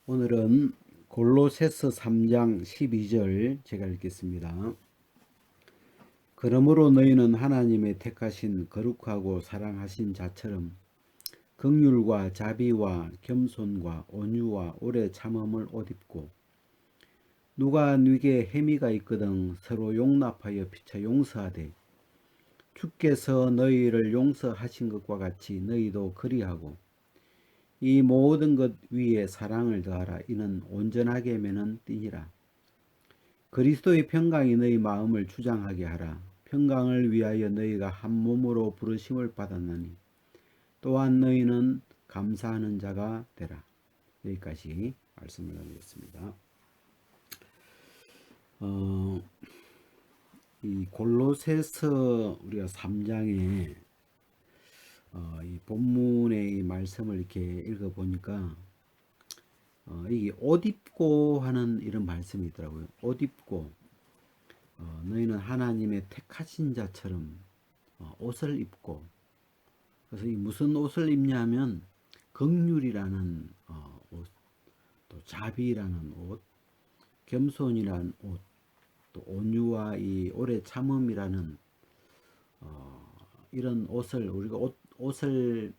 오늘은 골로새서 3장 12절 제가 읽겠습니다. 그러므로 너희는 하나님의 택하신 거룩하고 사랑하신 자처럼 긍휼과 자비와 겸손과 온유와 오래 참음을 옷 입고 누가 네게 혜미가 있거든 서로 용납하여 피차 용서하되 주께서 너희를 용서하신 것과 같이 너희도 그리하고 이 모든 것 위에 사랑을 더하라. 이는 온전하게 매는 띠니라. 그리스도의 평강이 너희 마음을 주장하게 하라. 평강을 위하여 너희가 한 몸으로 부르심을 받았나니 또한 너희는 감사하는 자가 되라. 여기까지 말씀을 나누겠습니다. 이 골로새서 우리가 3장에 이 본문의 이 말씀을 이렇게 읽어보니까 이게 옷 입고 하는 이런 말씀이 있더라고요. 옷 입고 너희는 하나님의 택하신 자처럼 옷을 입고, 그래서 이 무슨 옷을 입냐면 긍휼이라는 옷, 또 자비라는 옷, 겸손이라는 옷, 또 온유와 이 오래 참음이라는 이런 옷을 우리가 옷을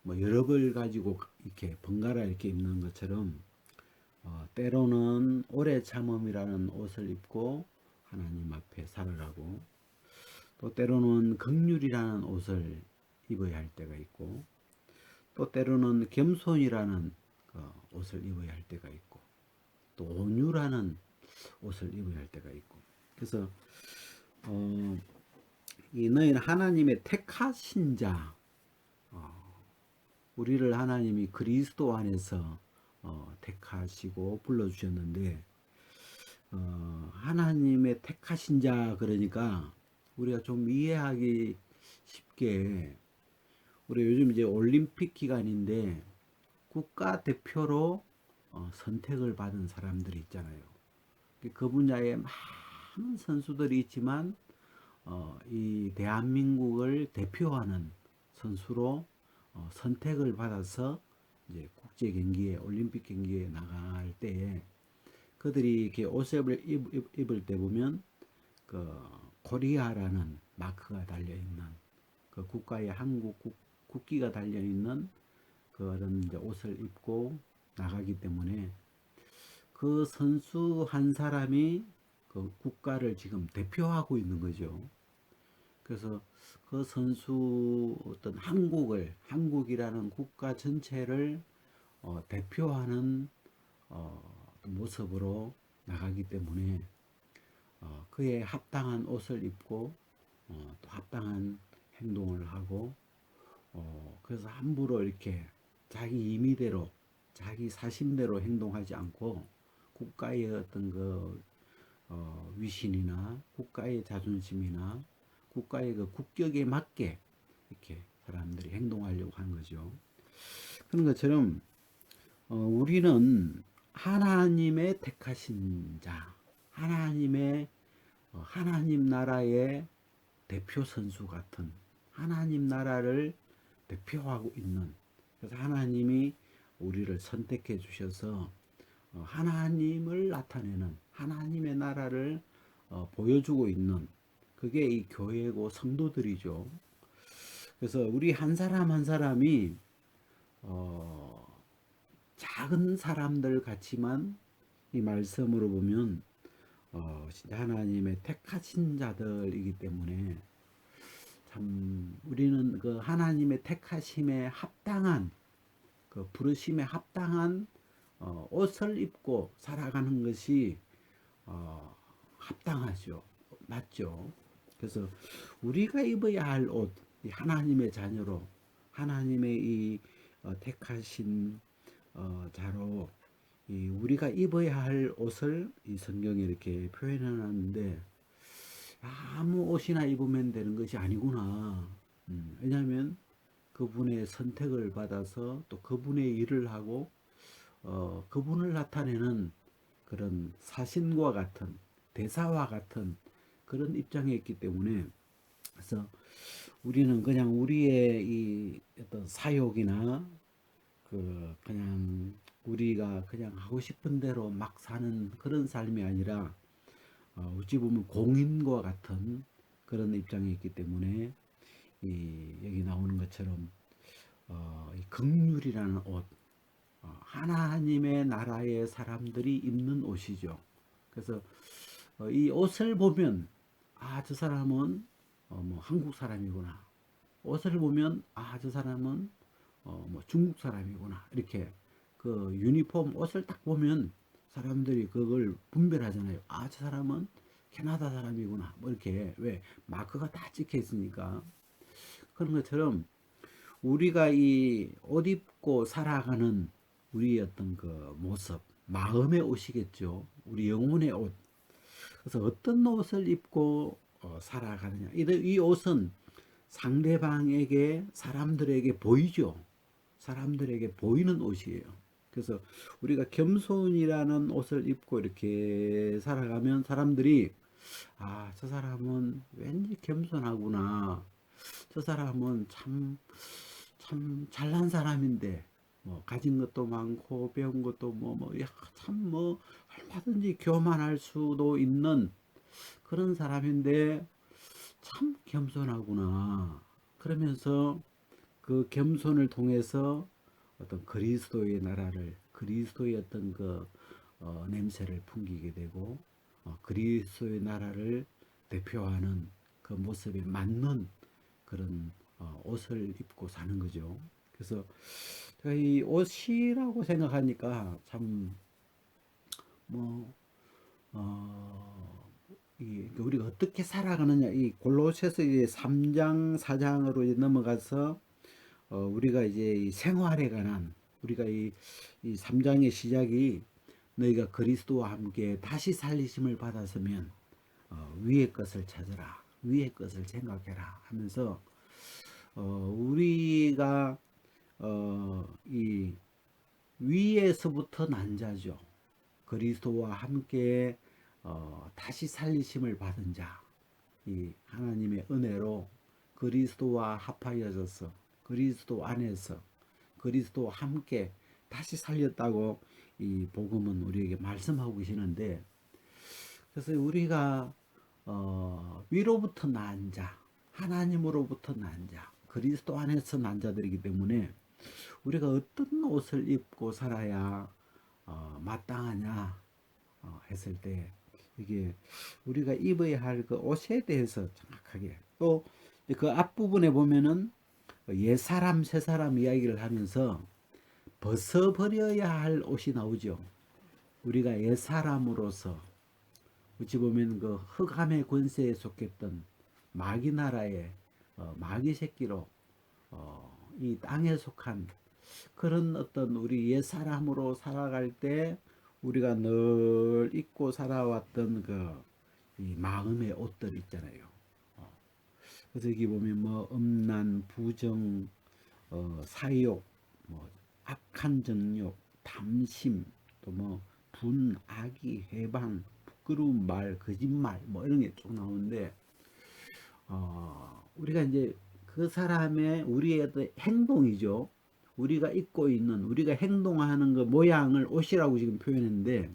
뭐 여러 벌 가지고 이렇게 번갈아 이렇게 입는 것처럼 때로는 오래 참음이라는 옷을 입고 하나님 앞에 살아가고, 또 때로는 긍휼이라는 옷을 입어야 할 때가 있고, 또 때로는 겸손이라는 옷을 입어야 할 때가 있고, 또 온유라는 옷을 입어야 할 때가 있고. 그래서 이 너희는 하나님의 택하신 자, 우리를 하나님이 그리스도 안에서 택하시고 불러주셨는데, 하나님의 택하신 자 그러니까 우리가 좀 이해하기 쉽게, 우리 요즘 이제 올림픽 기간인데 국가 대표로 선택을 받은 사람들이 있잖아요. 그 분야에 많은 선수들이 있지만 이 대한민국을 대표하는 선수로 선택을 받아서 이제 국제 경기에, 올림픽 경기에 나갈 때에 그들이 이렇게 옷을 입을 때 보면 그 코리아라는 마크가 달려 있는, 그 국가의 한국 국기가 달려 있는 그런 이제 옷을 입고 나가기 때문에 그 선수 한 사람이 그 국가를 지금 대표하고 있는 거죠. 그래서 그 선수 어떤 한국이라는 국가 전체를 대표하는 모습으로 나가기 때문에 그에 합당한 옷을 입고 또 합당한 행동을 하고, 그래서 함부로 이렇게 자기 임의대로 자기 사심대로 행동하지 않고 국가의 어떤 그 위신이나 국가의 자존심이나 국가의 그 국격에 맞게 이렇게 사람들이 행동하려고 하는 거죠. 그런 것처럼 우리는 하나님의 택하신 자, 하나님 나라의 대표 선수 같은, 하나님 나라를 대표하고 있는, 그래서 하나님이 우리를 선택해 주셔서 하나님을 나타내는, 하나님의 나라를 보여주고 있는, 그게 이 교회고 성도들이죠. 그래서 우리 한 사람 한 사람이 작은 사람들 같지만 이 말씀으로 보면 진짜 하나님의 택하신 자들이기 때문에 참 우리는 그 하나님의 택하심에 합당한, 그 부르심에 합당한 옷을 입고 살아가는 것이 합당하죠. 맞죠. 그래서 우리가 입어야 할 옷, 이 하나님의 자녀로 하나님의 이 택하신 자로 이 우리가 입어야 할 옷을 이 성경에 이렇게 표현해 놨는데, 아무 옷이나 입으면 되는 것이 아니구나. 왜냐하면 그분의 선택을 받아서 또 그분의 일을 하고 그분을 나타내는 그런 사신과 같은, 대사와 같은 그런 입장에 있기 때문에, 그래서 우리는 그냥 우리의 이 어떤 사욕이나 그냥 우리가 그냥 하고 싶은 대로 막 사는 그런 삶이 아니라 어찌 보면 공인과 같은 그런 입장에 있기 때문에 여기 나오는 것처럼 이 긍휼이라는 옷, 하나님의 나라의 사람들이 입는 옷이죠. 그래서 이 옷을 보면 저 사람은 뭐 한국 사람이구나. 옷을 보면 저 사람은 뭐 중국 사람이구나. 이렇게 그 유니폼 옷을 딱 보면 사람들이 그걸 분별하잖아요. 저 사람은 캐나다 사람이구나. 뭐 이렇게 왜 마크가 다 찍혀 있으니까. 그런 것처럼 우리가 이 옷 입고 살아가는 우리의 어떤 그 모습, 마음의 옷이겠죠. 우리 영혼의 옷. 그래서 어떤 옷을 입고 살아가느냐. 이 옷은 상대방에게, 사람들에게 보이죠. 사람들에게 보이는 옷이에요. 그래서 우리가 겸손이라는 옷을 입고 이렇게 살아가면 사람들이 저 사람은 왠지 겸손하구나. 저 사람은 참 잘난 사람인데 뭐 가진 것도 많고 배운 것도 참 얼마든지 교만할 수도 있는 그런 사람인데 참 겸손하구나. 그러면서 그 겸손을 통해서 어떤 그리스도의 나라를, 그리스도의 어떤 그 냄새를 풍기게 되고 그리스도의 나라를 대표하는 그 모습에 맞는 그런 옷을 입고 사는 거죠. 그래서 제가 이 옷이라고 생각하니까 참 뭐, 어, 우리가 어떻게 살아가느냐, 이 골로새서 이제 3장, 4장으로 이제 넘어가서 우리가 이제 이 생활에 관한 우리가 이 3장의 시작이 너희가 그리스도와 함께 다시 살리심을 받았으면 위의 것을 찾으라, 위의 것을 생각해라 하면서 우리가 이 위에서부터 난 자죠. 그리스도와 함께 다시 살리심을 받은 자, 이 하나님의 은혜로 그리스도와 합하여져서 그리스도 안에서 그리스도와 함께 다시 살렸다고 이 복음은 우리에게 말씀하고 계시는데, 그래서 우리가 위로부터 난 자, 하나님으로부터 난 자, 그리스도 안에서 난 자들이기 때문에 우리가 어떤 옷을 입고 살아야 마땅하냐 했을 때 이게 우리가 입어야 할 그 옷에 대해서 정확하게, 또 그 앞부분에 보면은 옛사람 새사람 이야기를 하면서 벗어버려야 할 옷이 나오죠. 우리가 옛사람으로서 어찌 보면 그 흑암의 권세에 속했던 마귀 나라의 마귀 새끼로 이 땅에 속한 그런 어떤 우리 옛사람으로 살아갈 때 우리가 늘 입고 살아왔던 그 이 마음의 옷들 있잖아요. 그래서 여기 보면 뭐 음란, 부정, 사욕, 뭐 악한 정욕, 담심, 또 뭐 분, 악의, 해방, 부끄러운 말, 거짓말, 뭐 이런 게 쭉 나오는데 우리가 이제 그 사람의 우리의 어떤 행동이죠. 우리가 입고 있는, 우리가 행동하는 그 모양을 옷이라고 지금 표현했는데,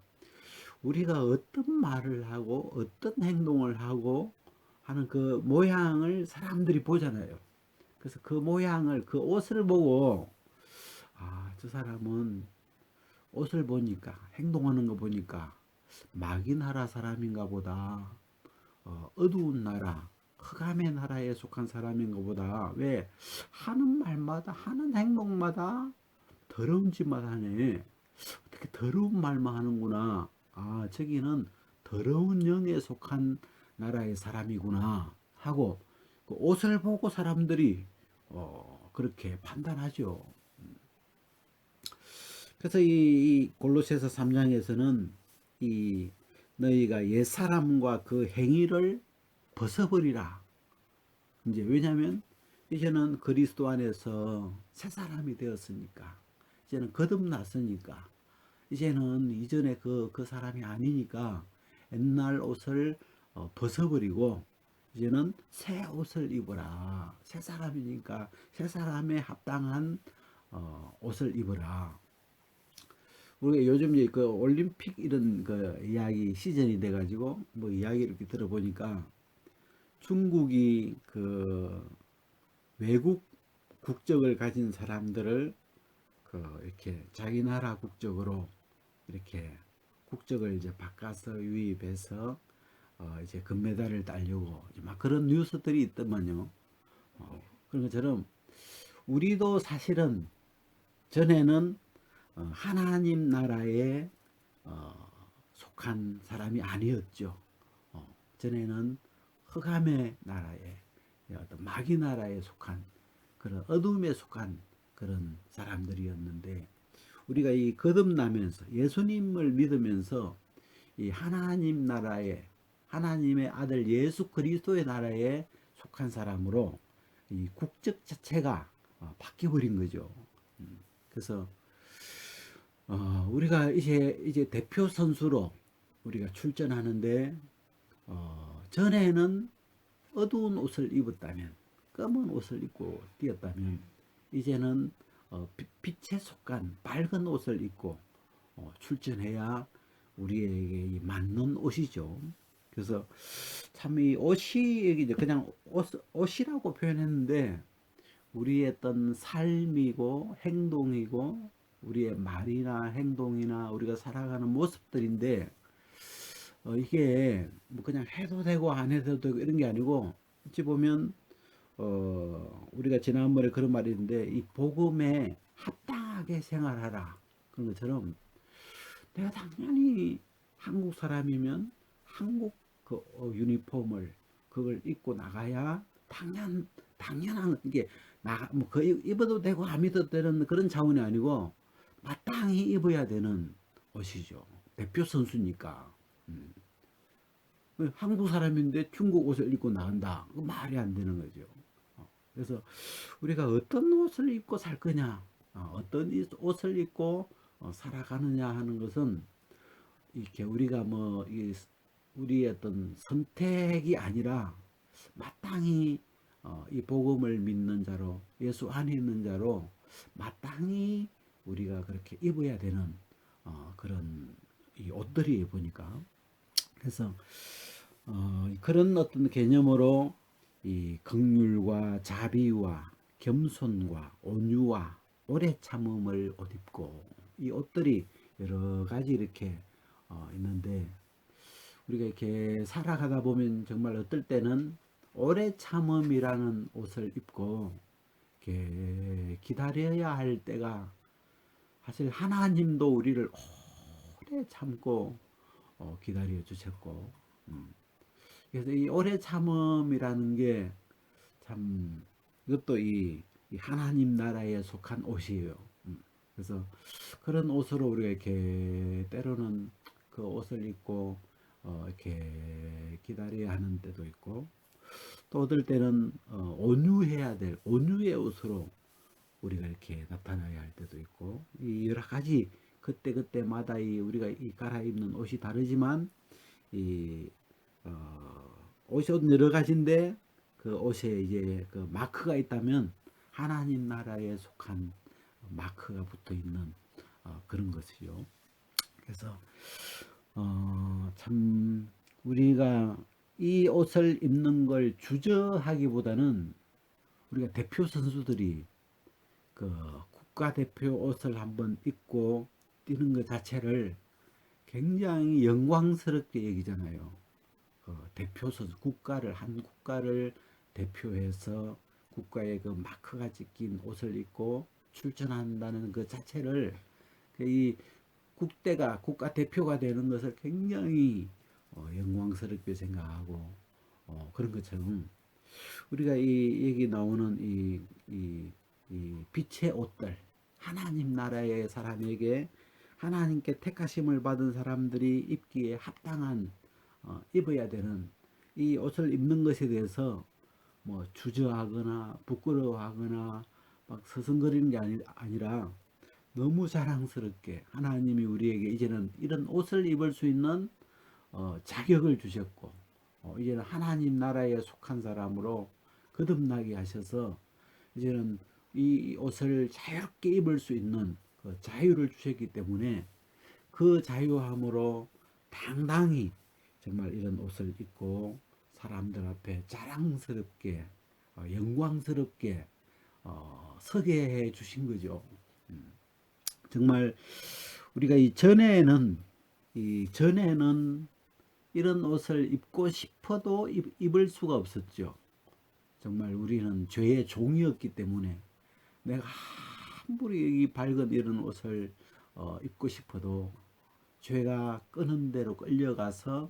우리가 어떤 말을 하고 어떤 행동을 하고 하는 그 모양을 사람들이 보잖아요. 그래서 그 모양을, 그 옷을 보고 저 사람은 옷을 보니까, 행동하는 거 보니까 마귀 나라 사람인가 보다, 어두운 나라, 흑암의 나라에 속한 사람인 것보다, 왜 하는 말마다 하는 행동마다 더러운 짓만 하네. 어떻게 더러운 말만 하는구나. 저기는 더러운 영에 속한 나라의 사람이구나 하고 그 옷을 보고 사람들이 그렇게 판단하죠. 그래서 이 골로새서 3장에서는 이 너희가 옛사람과 그 행위를 벗어버리라. 이제 왜냐하면 이제는 그리스도 안에서 새 사람이 되었으니까, 이제는 거듭났으니까, 이제는 이전에 그 사람이 아니니까 옛날 옷을 벗어버리고 이제는 새 옷을 입어라. 새 사람이니까 새 사람에 합당한 옷을 입어라. 우리가 요즘 이제 그 올림픽 이런 그 이야기 시즌이 돼가지고 뭐 이야기 이렇게 들어보니까 중국이 그 외국 국적을 가진 사람들을 그 이렇게 자기 나라 국적으로 이렇게 국적을 이제 바꿔서 유입해서 이제 금메달을 따려고 막 그런 뉴스들이 있더만요. 그런 것처럼 우리도 사실은 전에는 하나님 나라에 속한 사람이 아니었죠. 전에는 흑암의 나라에 어떤 마귀 나라에 속한 그런 어둠에 속한 그런 사람들이었는데 우리가 이 거듭나면서 예수님을 믿으면서 이 하나님 나라에 하나님의 아들 예수 그리스도의 나라에 속한 사람으로 이 국적 자체가 바뀌어버린 거죠. 그래서 우리가 이제 대표 선수로 우리가 출전하는데 전에는 어두운 옷을 입었다면 검은 옷을 입고 뛰었다면 이제는 빛에 속한 밝은 옷을 입고 출전해야 우리에게 맞는 옷이죠. 그래서 참 이 옷이 이제 그냥 옷이라고 표현했는데 우리의 어떤 삶이고 행동이고 우리의 말이나 행동이나 우리가 살아가는 모습들인데 이게 뭐 그냥 해도 되고 안 해도 되고 이런 게 아니고 어찌 보면 우리가 지난번에 그런 말이 있는데 이 복음에 합당하게 생활하라 그런 것처럼 내가 당연히 한국 사람이면 한국 그 유니폼을 그걸 입고 나가야 당연한 이게 나뭐그 입어도 되고 안 입어도 되는 그런 차원이 아니고 마땅히 입어야 되는 옷이죠. 대표 선수니까. 음. 한국 사람인데 중국 옷을 입고 나간다. 그 말이 안 되는 거죠. 그래서 우리가 어떤 옷을 입고 살 거냐, 어떤 옷을 입고 살아가느냐 하는 것은 이렇게 우리가 뭐 우리의 어떤 선택이 아니라 마땅히 이 복음을 믿는 자로 예수 안에 있는 자로 마땅히 우리가 그렇게 입어야 되는 그런 이 옷들이 보니까 그래서 그런 어떤 개념으로 이 긍휼과 자비와 겸손과 온유와 오래 참음을 옷 입고 이 옷들이 여러 가지 이렇게 있는데 우리가 이렇게 살아가다 보면 정말 어떨 때는 오래 참음이라는 옷을 입고 이렇게 기다려야 할 때가 사실 하나님도 우리를 오래 참고 기다려 주셨고 그래서 이 오래 참음이라는 게 참 이것도 이 하나님 나라에 속한 옷이에요. 그래서 그런 옷으로 우리가 이렇게 때로는 그 옷을 입고 이렇게 기다려야 하는 때도 있고 또 어떨 때는 온유해야 될 온유의 옷으로 우리가 이렇게 나타나야 할 때도 있고 이 여러 가지 그때 그때마다 우리가 갈아입는 옷이 다르지만 이 옷은 여러 가지인데 그 옷에 이제 그 마크가 있다면 하나님 나라에 속한 마크가 붙어 있는 그런 것이요. 그래서 참 우리가 이 옷을 입는 걸 주저하기보다는 우리가 대표 선수들이 그 국가대표 옷을 한번 입고 뛰는 것 자체를 굉장히 영광스럽게 여기잖아요. 대표 선수 한 국가를 대표해서 국가의 그 마크가 찍힌 옷을 입고 출전한다는 그 자체를 이 국가 대표가 되는 것을 굉장히 영광스럽게 생각하고 그런 것처럼 우리가 이 여기 나오는 이 빛의 옷들 하나님 나라의 사람에게 하나님께 택하심을 받은 사람들이 입기에 합당한 입어야 되는 이 옷을 입는 것에 대해서 뭐 주저하거나 부끄러워하거나 막 서성거리는 게 아니라 너무 자랑스럽게 하나님이 우리에게 이제는 이런 옷을 입을 수 있는 자격을 주셨고 이제는 하나님 나라에 속한 사람으로 거듭나게 하셔서 이제는 이 옷을 자유롭게 입을 수 있는 그 자유를 주셨기 때문에 그 자유함으로 당당히 정말 이런 옷을 입고 사람들 앞에 자랑스럽게 영광스럽게 서게 해 주신 거죠. 정말 우리가 이 전에는 이런 옷을 입고 싶어도 입을 수가 없었죠. 정말 우리는 죄의 종이었기 때문에 내가 아무리 이 밝은 이런 옷을 입고 싶어도 죄가 끄는 대로 끌려가서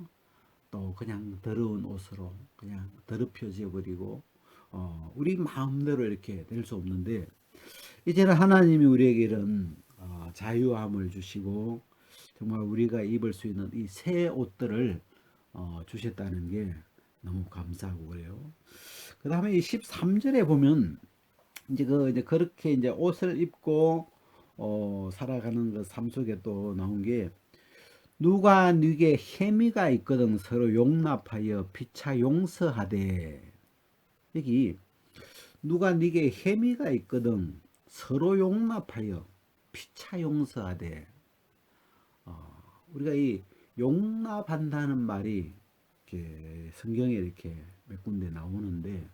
또 그냥 더러운 옷으로 그냥 더럽혀져 버리고 우리 마음대로 이렇게 될 수 없는데, 이제는 하나님이 우리에게 이런 자유함을 주시고 정말 우리가 입을 수 있는 이 새 옷들을 주셨다는 게 너무 감사하고 그래요. 그 다음에 이 13절에 보면 이제 그렇게 이제 옷을 입고 살아가는 그 삶 속에 또 나온 게, 누가 네게 혜미가 있거든 서로 용납하여 피차 용서하되. 여기 누가 네게 혜미가 있거든 서로 용납하여 피차 용서하되. 우리가 이 용납한다는 말이 이렇게 성경에 이렇게 몇 군데 나오는데,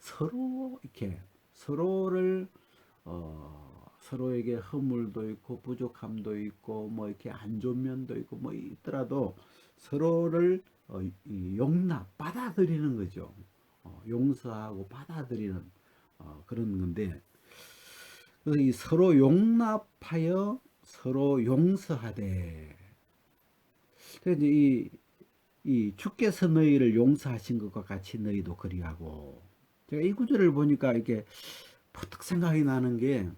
서로 이렇게 서로를 서로에게 허물도 있고 부족함도 있고 뭐 이렇게 안 좋은 면도 있고 뭐 있더라도 서로를 용납 받아들이는 거죠. 용서하고 받아들이는 그런 건데, 그래서 이 서로 용납하여 서로 용서하되. 그래서 이 주께서 너희를 용서하신 것과 같이 너희도 그리하고. 제가 이 구절을 보니까 이렇게 퍼뜩 생각이 나는 게,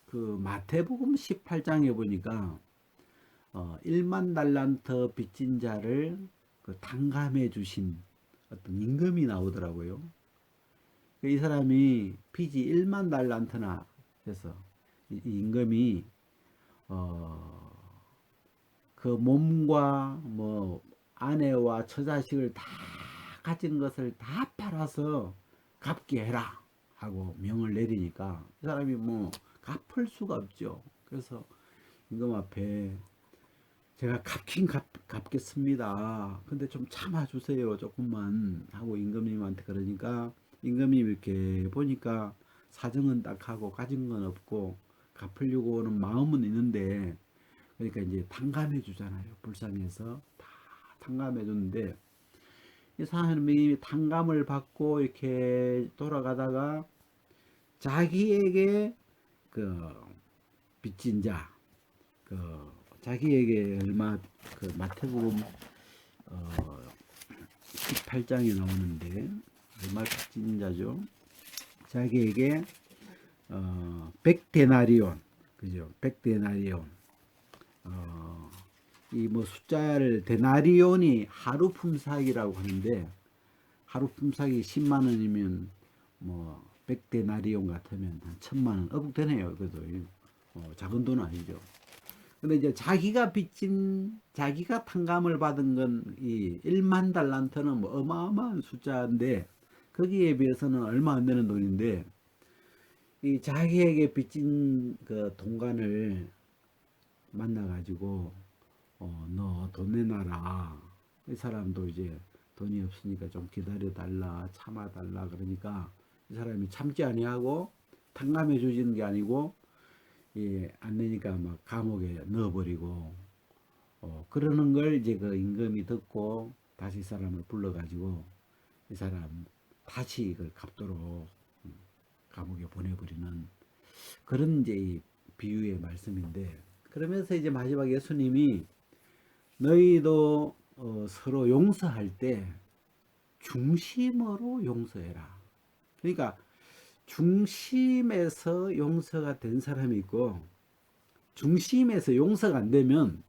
그 마태복음 18장에 보니까 1만 달란트 빚진 자를 그 탕감해 주신 어떤 임금이 나오더라고요. 이 사람이 빚이 1만 달란트나 해서 이 임금이 그 몸과 뭐 아내와 처자식을 다 가진 것을 다 팔아서 갚게 해라 하고 명을 내리니까 이 사람이 뭐 갚을 수가 없죠. 그래서 임금 앞에 제가 갚겠습니다. 근데 좀 참아주세요. 조금만 하고 임금님한테 그러니까, 임금이 이렇게 보니까 사정은 딱 하고 가진 건 없고 갚으려고 하는 마음은 있는데, 그러니까 이제 탕감해 주잖아요. 불쌍해서 다 탕감해 주는데, 이 사람이 탕감을 받고 이렇게 돌아가다가 자기에게 그 빚진 자, 그 자기에게 얼마, 그 마태복음 18장에 나오는데 얼마 빚진 자죠. 자기에게 100데나리온, 그죠? 100데나리온. 이 뭐 숫자를 데나리온이 하루 품삯이라고 하는데, 하루 품삯이 10만 원이면 뭐 100데나리온 같으면 한 1000만 원 어북 되네요. 그래도 작은 돈 아니죠. 근데 이제 자기가 탕감을 받은 건 이 1만 달란트는 뭐 어마어마한 숫자인데, 거기에 비해서는 얼마 안 되는 돈인데, 이 자기에게 빚진 그 동관을 만나가지고 너 돈 내놔라. 이 사람도 이제 돈이 없으니까 좀 기다려달라, 참아달라 그러니까 이 사람이 참지 아니하고 탕감해 주시는 게 아니고, 안 내니까 막 감옥에 넣어버리고 그러는 걸 이제 그 임금이 듣고 다시 이 사람을 불러가지고 이 사람 다시 이걸 갚도록 감옥에 보내버리는 그런 이제 이 비유의 말씀인데, 그러면서 이제 마지막 예수님이 너희도 서로 용서할 때 중심으로 용서해라. 그러니까 중심에서 용서가 된 사람이 있고, 중심에서 용서가 안 되면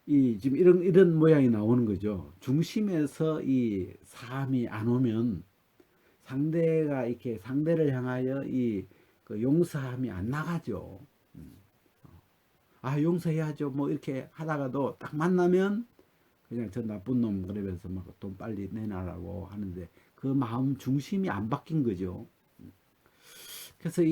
지금 이런 모양이 나오는 거죠. 중심에서 이 사함이 안 오면 상대가 이렇게 상대를 향하여 그 용서함이 안 나가죠. 용서해야죠. 뭐 이렇게 하다가도 딱 만나면 그냥 저 나쁜 놈 그러면서 막 돈 빨리 내놔라고 하는데, 그 마음 중심이 안 바뀐 거죠. 그래서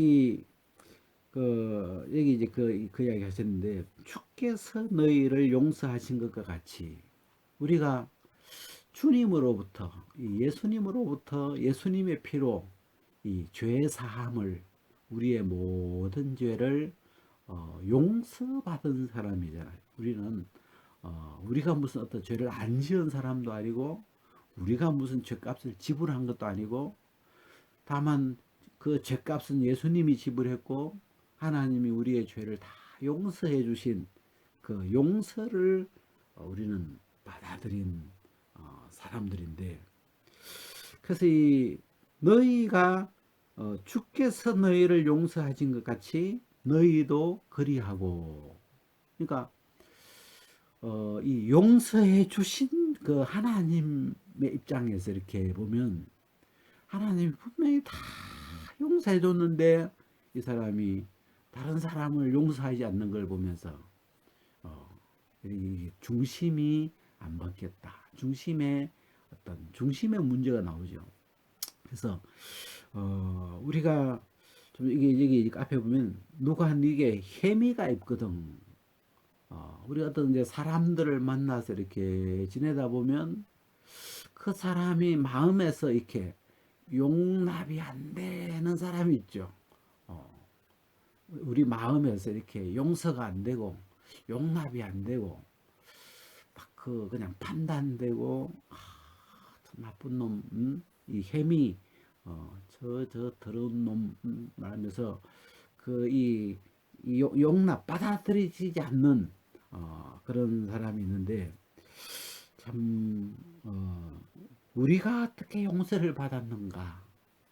여기 이제 그 이야기 하셨는데, 주께서 너희를 용서하신 것과 같이 우리가 주님으로부터, 이 예수님으로부터 예수님의 피로 이 죄 사함을, 우리의 모든 죄를 용서받은 사람이잖아요. 우리는 우리가 무슨 어떤 죄를 안 지은 사람도 아니고, 우리가 무슨 죄값을 지불한 것도 아니고, 다만 그 죄값은 예수님이 지불했고, 하나님이 우리의 죄를 다 용서해 주신 그 용서를 우리는 받아들인 사람들인데, 그래서 이 너희가 주께서 너희를 용서하신 것 같이 너희도 그리하고, 그러니까 이 용서해 주신 그 하나님의 입장에서 이렇게 보면, 하나님이 분명히 다 용서해 줬는데 이 사람이 다른 사람을 용서하지 않는 걸 보면서 이 중심이 안 바뀌었다. 중심의 문제가 나오죠. 그래서 우리가 좀 이게 여기 앞에 보면 누가 이게 혜미가 있거든. 우리가 어떤 이제 사람들을 만나서 이렇게 지내다 보면 그 사람이 마음에서 이렇게 용납이 안 되는 사람이 있죠. 어, 우리 마음에서 이렇게 용서가 안 되고 용납이 안 되고 막 그냥 판단되고, 나쁜 놈, 이 햄이 저 더러운 놈, 말하면서 용납 받아들이지 않는 그런 사람이 있는데, 참 우리가 어떻게 용서를 받았는가?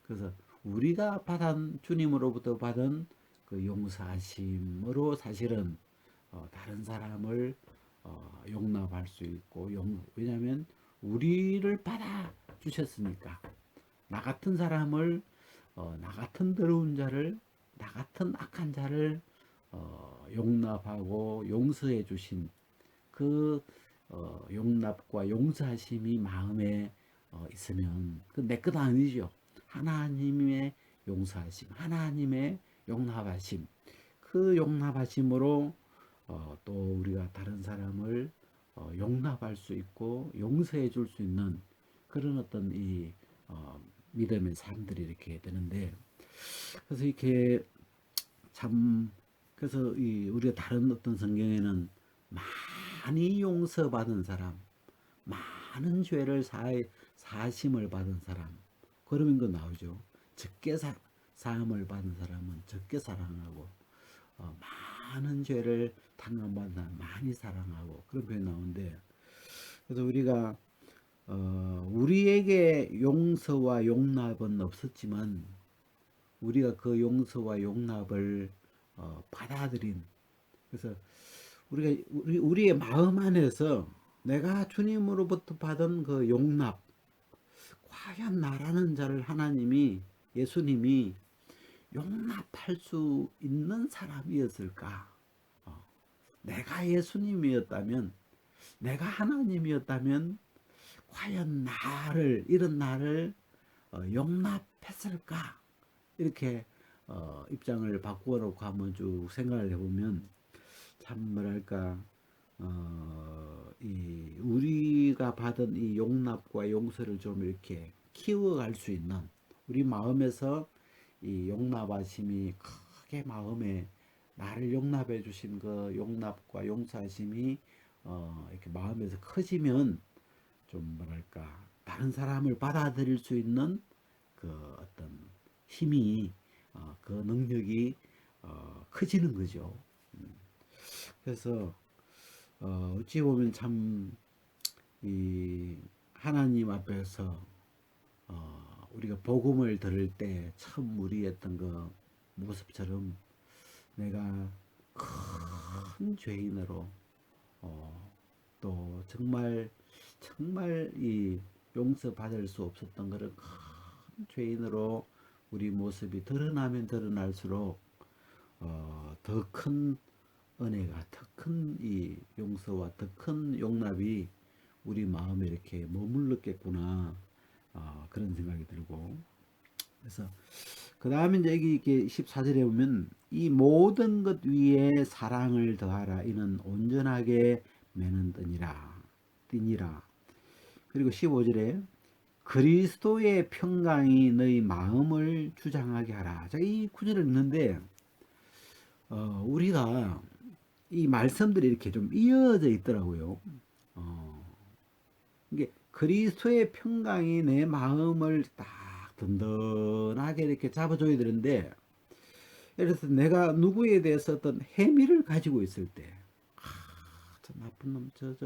그래서 우리가 받은, 주님으로부터 받은 그 용서하심으로 사실은 다른 사람을 용납할 수 있고, 왜냐하면 우리를 받아 주셨으니까. 나 같은 사람을, 나 같은 더러운 자를, 나 같은 악한 자를 용납하고 용서해 주신 그 용납과 용서하심이 마음에 있으면 그 내 것 아니죠. 하나님의 용서하심, 하나님의 용납하심, 그 용납하심으로 또 우리가 다른 사람을 용납할 수 있고 용서해 줄 수 있는 그런 어떤 이 믿음의 사람들이 이렇게 되는데, 그래서 이렇게 참, 그래서 이 우리가 다른 어떤 성경에는 많이 용서받은 사람, 많은 죄를 사심을 받은 사람, 그런 거 나오죠. 적게 사함을 받은 사람은 적게 사랑하고, 많은 죄를 당함받은 사람 많이 사랑하고, 그런 표현이 나오는데, 그래서 우리가 우리에게 용서와 용납은 없었지만 우리가 그 용서와 용납을 받아들인, 그래서 우리의 마음 안에서 내가 주님으로부터 받은 그 용납, 과연 나라는 자를 하나님이, 예수님이 용납할 수 있는 사람이었을까? 내가 예수님이었다면, 내가 하나님이었다면 과연 이런 나를 용납했을까? 이렇게 입장을 바꾸어 놓고 한번 쭉 생각을 해보면, 참 뭐랄까, 우리가 받은 이 용납과 용서를 좀 이렇게 키워갈 수 있는, 우리 마음에서 이 용납하심이 크게 마음에, 나를 용납해 주신 그 용납과 용서하심이 이렇게 마음에서 커지면, 좀 뭐랄까, 다른 사람을 받아들일 수 있는 그 어떤 힘이, 그 능력이 커지는 거죠. 그래서 어찌 보면 참 이 하나님 앞에서 우리가 복음을 들을 때 처음 우리의 어떤 그 모습처럼 내가 큰 죄인으로, 또 정말 이 용서받을 수 없었던 그런 큰 죄인으로 우리 모습이 드러나면 드러날수록 더 큰 은혜가, 더 큰 이 용서와 더 큰 용납이 우리 마음에 이렇게 머물렀겠구나, 그런 생각이 들고, 그래서 그 다음에 이제 이게 14절에 보면 이 모든 것 위에 사랑을 더하라. 이는 온전하게 매는 띠니라. 그리고 15절에 그리스도의 평강이 너희 마음을 주장하게 하라. 자, 이 구절을 읽는데 우리가 이 말씀들이 이렇게 좀 이어져 있더라고요. 이게 그리스도의 평강이 내 마음을 딱 든든하게 이렇게 잡아줘야 되는데, 예를 들어서 내가 누구에 대해서 어떤 해미를 가지고 있을 때, 저 나쁜 놈, 저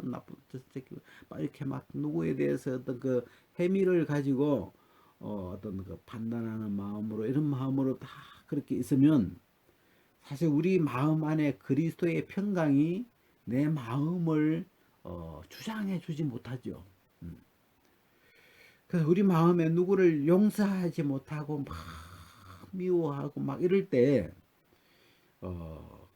나쁜 저 새끼, 막 이렇게 막 누구에 대해서 어떤 그 해미를 가지고 어떤 그 판단하는 마음으로, 이런 마음으로 다 그렇게 있으면 사실 우리 마음 안에 그리스도의 평강이 내 마음을 주장해 주지 못하죠. 그래서 우리 마음에 누구를 용서하지 못하고 막 미워하고 막 이럴 때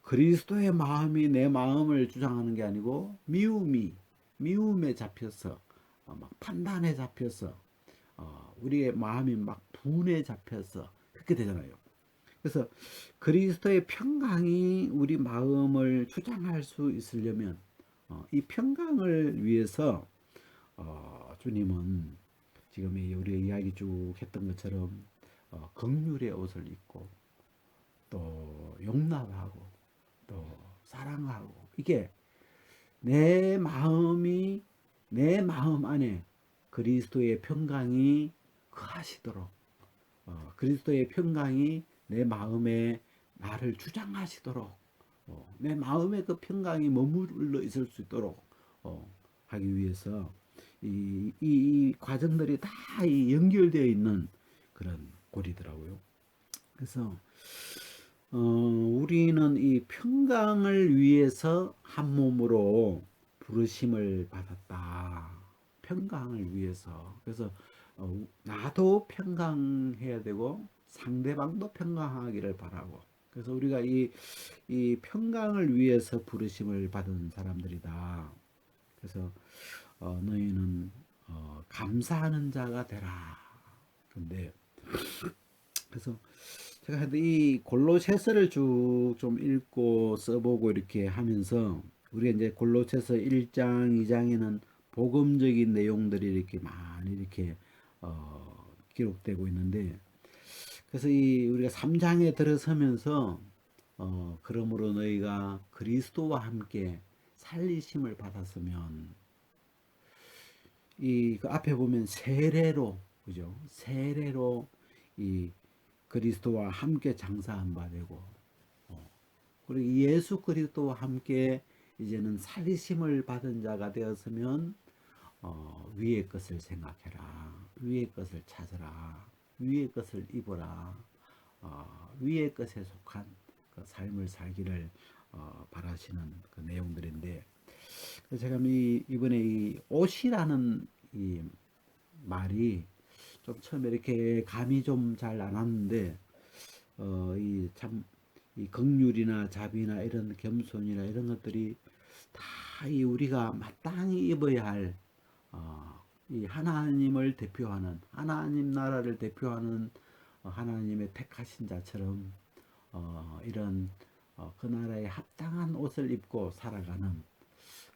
그리스도의 마음이 내 마음을 주장하는 게 아니고 미움에 잡혀서 막 판단에 잡혀서 우리의 마음이 막 분에 잡혀서 그렇게 되잖아요. 그래서 그리스도의 평강이 우리 마음을 주장할 수 있으려면 이 평강을 위해서 주님은 지금 우리가 이야기 쭉 했던 것처럼 긍휼의 옷을 입고 또 용납하고 또 사랑하고, 이게 내 마음이 내 마음 안에 그리스도의 평강이 거하시도록 그리스도의 평강이 내 마음에 나를 주장하시도록 내 마음에 그 평강이 머물러 있을 수 있도록 하기 위해서 이 과정들이 다 연결되어 있는 그런 고리더라고요. 그래서 우리는 이 평강을 위해서 한 몸으로 부르심을 받았다. 평강을 위해서. 그래서 나도 평강해야 되고 상대방도 평강하기를 바라고. 그래서 우리가 이 평강을 위해서 부르심을 받은 사람들이다. 그래서 너희는 감사하는 자가 되라. 근데 그래서 제가 이 골로새서를 쭉 좀 읽고 써보고 이렇게 하면서 우리가 이제 골로새서 1장, 2장에는 복음적인 내용들이 이렇게 많이 이렇게 기록되고 있는데, 그래서 우리가 3장에 들어서면서 그러므로 너희가 그리스도와 함께 살리심을 받았으면, 그 앞에 보면 세례로, 그죠? 세례로 이 그리스도와 함께 장사한 바 되고, 그리고 예수 그리스도와 함께 이제는 살리심을 받은 자가 되었으면 위의 것을 생각해라. 위의 것을 찾으라. 위의 것을 입어라. 위의 것에 속한 그 삶을 살기를 바라시는 그 내용들인데, 제가 이번에 이 옷이라는 이 말이 좀 처음에 이렇게 감이 좀 잘 안 왔는데, 이 참, 이 긍휼이나 자비나 이런 겸손이나 이런 것들이 다 이 우리가 마땅히 입어야 할, 이 하나님을 대표하는, 하나님 나라를 대표하는 하나님의 택하신 자처럼, 이런 그 나라에 합당한 옷을 입고 살아가는,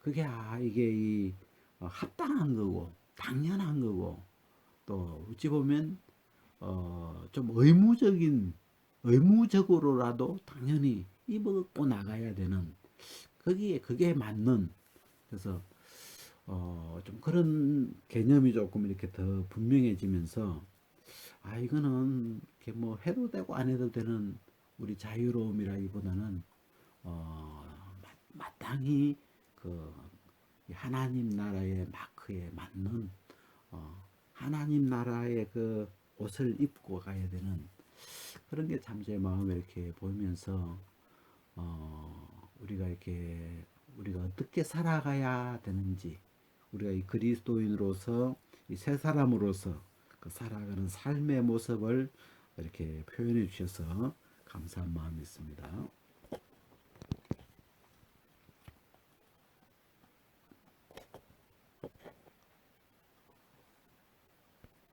그게 이게 합당한 거고, 당연한 거고, 또 어찌 보면 좀 의무적으로라도 당연히 입고 나가야 되는, 그게 맞는. 그래서 좀 그런 개념이 조금 이렇게 더 분명해지면서 이거는 이렇게 뭐 해도 되고 안 해도 되는 우리 자유로움이라기보다는 마땅히 그 하나님 나라의 마크에 맞는 하나님 나라의 그 옷을 입고 가야 되는 그런 게 참 제 마음에 이렇게 보이면서 우리가 어떻게 살아가야 되는지, 우리가 이 그리스도인으로서 이 새 사람으로서 그 살아가는 삶의 모습을 이렇게 표현해 주셔서 감사한 마음이 있습니다.